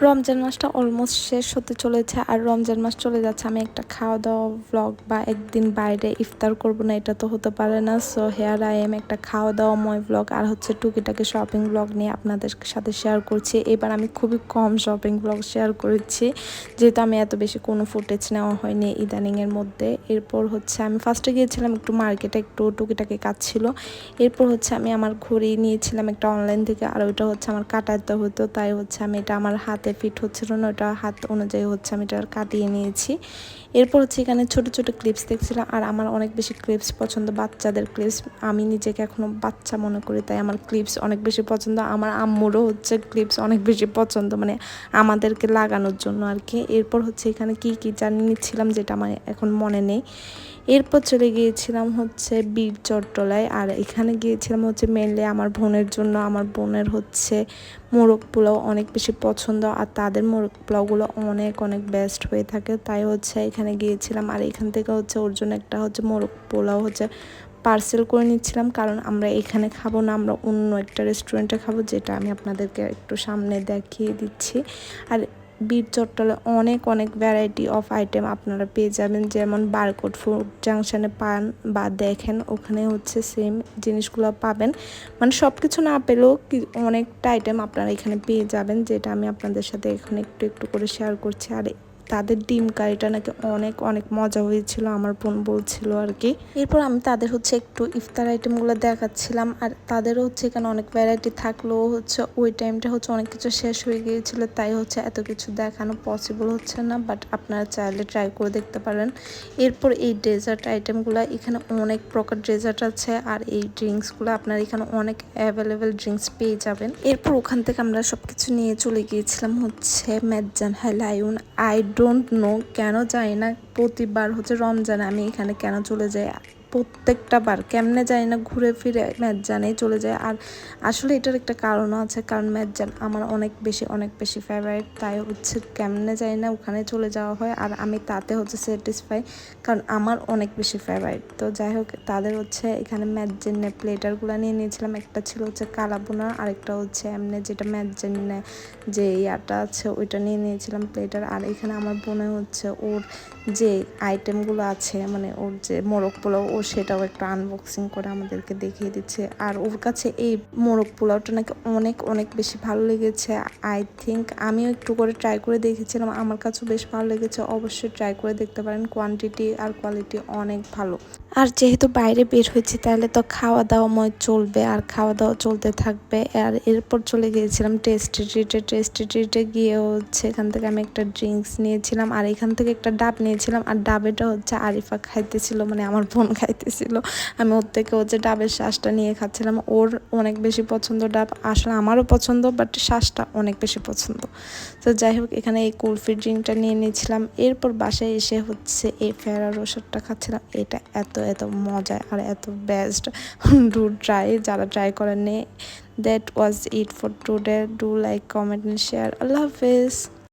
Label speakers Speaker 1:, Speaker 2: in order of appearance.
Speaker 1: রমজান মাসটা অলমোস্ট শেষ হতে চলেছে আর রমজান মাস চলে যাচ্ছে। আমি একটা খাওয়া দাওয়া ব্লগ বা একদিন বাইরে ইফতার করব না, এটা তো হতে পারে না। সো হেয়ার আই এম একটা খাওয়া দাওয়াময় ব্লগ আর হচ্ছে টুকিটাকি শপিং ব্লগ নিয়ে আপনাদের সাথে শেয়ার করছি। এবার আমি খুবই কম শপিং ব্লগ শেয়ার করেছি, যেহেতু আমি এত বেশি কোনো ফুটেজ নেওয়া হয়নি ইদানিংয়ের মধ্যে। এরপর হচ্ছে আমি ফার্স্টে গিয়েছিলাম একটু মার্কেটে, একটু টুকিটাকি কাজ ছিল। এরপর হচ্ছে আমি আমার ঘড়ি নিয়েছিলাম একটা অনলাইন থেকে, আর ওইটা হচ্ছে আমার কাটাতে হতো, তাই হচ্ছে আমি এটা আমার হাতে ফিট হচ্ছিল না, ওটা হাত অনুযায়ী হচ্ছে আমি এটা কাটিয়ে নিয়েছি। এরপর হচ্ছে এখানে ছোট ছোট ক্লিপস দেখছিলাম, আর আমার অনেক বেশি ক্লিপস পছন্দ, বাচ্চাদের ক্লিপস। আমি নিজেকে এখনও বাচ্চা মনে করি, তাই আমার ক্লিপস অনেক বেশি পছন্দ। আমার আম্মুরও হচ্ছে ক্লিপস অনেক বেশি পছন্দ, মানে আমাদেরকে লাগানোর জন্য আর কি। এরপর হচ্ছে এখানে কি কি জানিয়ে নিচ্ছিলাম যেটা আমার এখন মনে নেই। এরপর চলে গিয়েছিলাম হচ্ছে বীর চট্টলায়, আর এখানে গিয়েছিলাম হচ্ছে মেনলি আমার বোনের জন্য। আমার বোনের হচ্ছে মোরগ পোলাও অনেক বেশি পছন্দ, আর তাদের মোরগ পোলাওগুলো অনেক অনেক বেস্ট হয়ে থাকে, তাই হচ্ছে এখানে গিয়েছিলাম। আর এখান থেকে হচ্ছে ওর জন্য একটা হচ্ছে মোরগ পোলাও হচ্ছে পার্সেল করে নিচ্ছিলাম, কারণ আমরা এখানে খাবো না, আমরা অন্য একটা রেস্টুরেন্টে খাবো, যেটা আমি আপনাদেরকে একটু সামনে দেখিয়ে দিচ্ছি। আর বীর চট্টলে অনেক অনেক ভ্যারাইটি অফ আইটেম আপনারা পেয়ে যাবেন, যেমন বারকোড ফুড জাংশনে পান বা দেখেন, ওখানে হচ্ছে সেম জিনিসগুলো পাবেন। মানে সব কিছু না পেলেও অনেকটা আইটেম আপনারা এখানে পেয়ে যাবেন, যেটা আমি আপনাদের সাথে এখন একটু একটু করে শেয়ার করছি। আর তাদের ডিম কারিটা নাকি অনেক অনেক মজা হয়েছিল, আমার বোন বলছিল আর কি। এরপর আমি তাদের হচ্ছে একটু ইফতার আইটেমগুলো দেখাচ্ছিলাম, আর তাদেরও হচ্ছে এখানে অনেক ভ্যারাইটি থাকলেও হচ্ছে ওই টাইমটা হচ্ছে অনেক কিছু শেষ হয়ে গিয়েছিল, তাই হচ্ছে এত কিছু দেখানো পসিবল হচ্ছে না, বাট আপনারা চাইলে ট্রাই করে দেখতে পারেন। এরপর এই ডেজার্ট আইটেমগুলো, এখানে অনেক প্রকার ডেজার্ট আছে, আর এই ড্রিঙ্কসগুলো আপনারা এখানে অনেক অ্যাভেলেবেল ড্রিঙ্কস পেয়ে যাবেন। এরপর ওখান থেকে আমরা সব কিছু নিয়ে চলে গিয়েছিলাম হচ্ছে মেজান হালায়ুন। আই ডোন্ট নো, কেন জানি না প্রতিবার হচ্ছে রমজানে আমি এখানে কেন চলে যাই, প্রত্যেকটা বার কেমনে যাই না ঘুরে ফিরে মেজানেই চলে যায়। আর আসলে এটার একটা কারণও আছে, কারণ মেজান আমার অনেক বেশি ফেভারিট, তাই হচ্ছে কেমনে যাই না ওখানে চলে যাওয়া হয়, আর আমি তাতে হচ্ছে স্যাটিসফাই, কারণ আমার অনেক বেশি ফেভারিট। তো যাই হোক, তাদের হচ্ছে এখানে মেজানে প্লেটারগুলো নিয়ে নিয়েছিলাম। একটা ছিল হচ্ছে কালাবোনা, আরেকটা হচ্ছে এমনি যেটা মেজানে যে ইয়াটা আছে ওইটা নিয়ে নিয়েছিলাম প্লেটার। আর এখানে আমার বোনে হচ্ছে ওর যে আইটেমগুলো আছে, মানে ওর যে মোরগ পোলাও, ও সেটাও একটা আনবক্সিং করে আমাদেরকে দেখিয়ে দিচ্ছে। আর ওর কাছে এই মোরগ পোলাওটা নাকি অনেক অনেক বেশি ভালো লেগেছে। আই থিঙ্ক আমিও একটু করে ট্রাই করে দেখেছিলাম, আমার কাছেও বেশ ভালো লেগেছে। অবশ্যই ট্রাই করে দেখতে পারেন, কোয়ান্টিটি আর কোয়ালিটি অনেক ভালো। আর যেহেতু বাইরে বের হয়েছি, তাহলে তো খাওয়া দাওয়াময় চলবে, আর খাওয়া দাওয়া চলতে থাকবে। আর এরপর চলে গিয়েছিলাম টেস্টি ট্রিটে গিয়ে হচ্ছে এখান থেকে আমি একটা ড্রিঙ্কস নিয়েছিলাম, আর এখান থেকে একটা ডাব নিয়েছিলাম। আর ডাবেটা হচ্ছে আরিফা খাইতেছিল, মানে আমার বোন খাইতেছিল। আমি ওর থেকে হচ্ছে ডাবের শ্বাসটা নিয়ে খাচ্ছিলাম। ওর অনেক বেশি পছন্দ ডাব, আসলে আমারও পছন্দ, বাট শ্বাসটা অনেক বেশি পছন্দ। তো যাই হোক, এখানে এই কুলফি ড্রিঙ্কটা নিয়ে নিয়েছিলাম। এরপর বাসায় এসে হচ্ছে এই ফেরারো শটটা খাচ্ছিলাম। এটা এত এত মজা আর এত বেস্ট, ডু ট্রাই, যারা ট্রাই করেননি। That was it for today. Do like, comment and share. আল্লাহ হাফেজ।